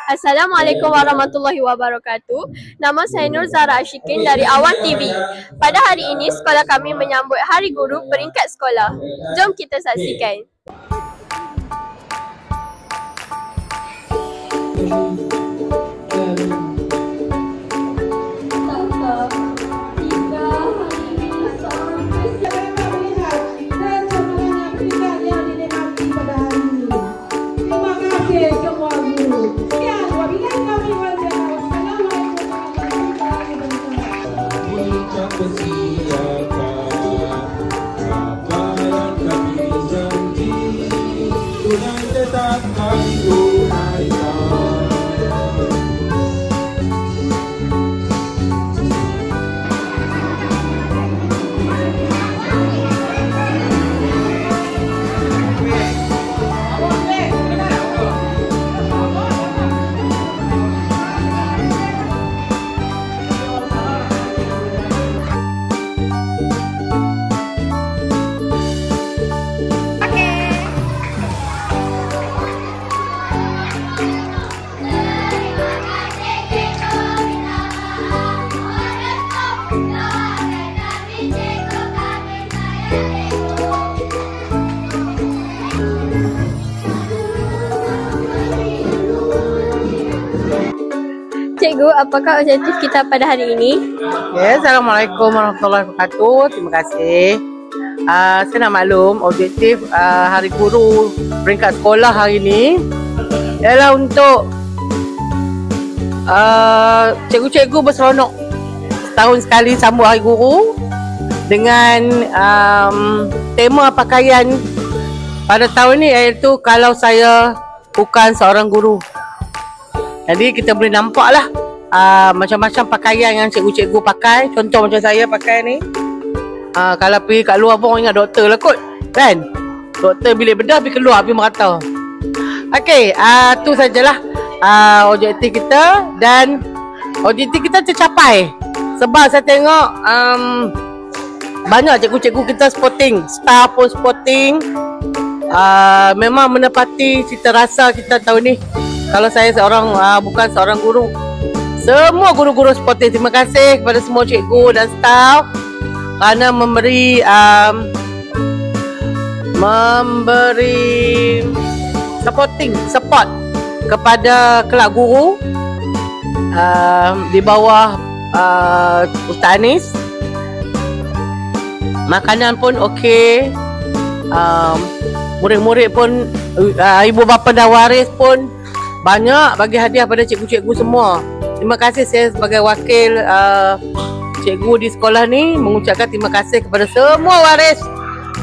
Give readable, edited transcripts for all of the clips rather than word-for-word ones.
Assalamualaikum warahmatullahi wabarakatuh. Nama saya Nur Zara Ashikin dari Awan TV. Pada hari ini, sekolah kami menyambut Hari Guru peringkat sekolah. Jom kita saksikan. Cikgu, apakah objektif kita pada hari ini? Ya, Assalamualaikum warahmatullahi wabarakatuh. Terima kasih. Saya nak maklum objektif Hari Guru peringkat sekolah hari ini ialah untuk cikgu-cikgu berseronok setahun sekali sambut Hari Guru dengan tema pakaian pada tahun ini iaitu kalau saya bukan seorang guru. Jadi kita boleh nampak lah macam-macam pakaian yang cikgu-cikgu pakai. Contoh macam saya pakai ni. Kalau pergi kat luar pun ingat doktor lah kot, kan? Doktor bilik bedah pergi keluar, pergi merata. Okey, tu sajalah objektif kita. Dan objektif kita tercapai sebab saya tengok banyak cikgu-cikgu kita sporting, staff pun sporting. Memang menepati cita rasa kita tahun ni. Kalau saya bukan seorang guru, semua guru-guru sporting, terima kasih kepada semua cikgu dan staff kerana memberi support kepada kelab guru di bawah Ustaz Anis. Makanan pun okey, murid-murid pun, ibu bapa dan waris pun banyak bagi hadiah pada cikgu-cikgu semua. Terima kasih, saya sebagai wakil cikgu di sekolah ni mengucapkan terima kasih kepada semua waris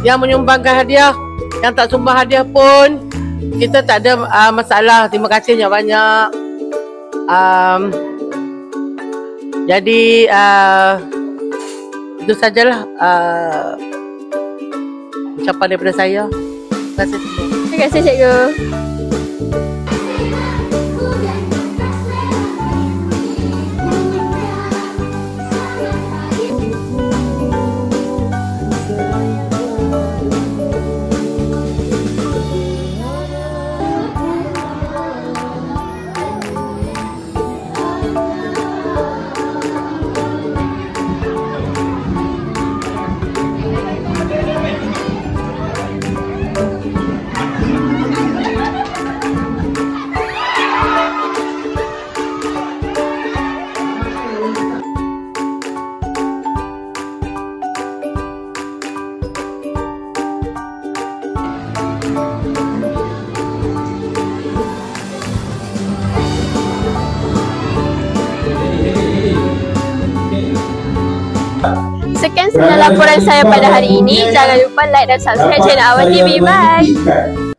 yang menyumbangkan hadiah. Yang tak sumbang hadiah pun kita tak ada masalah. Terima kasih banyak. Jadi itu sajalah ucapan daripada saya. Terima kasih. Terima kasih, cikgu. Sekian semua laporan saya pada hari ini. Jangan lupa like dan subscribe channel Awan TV. Bye.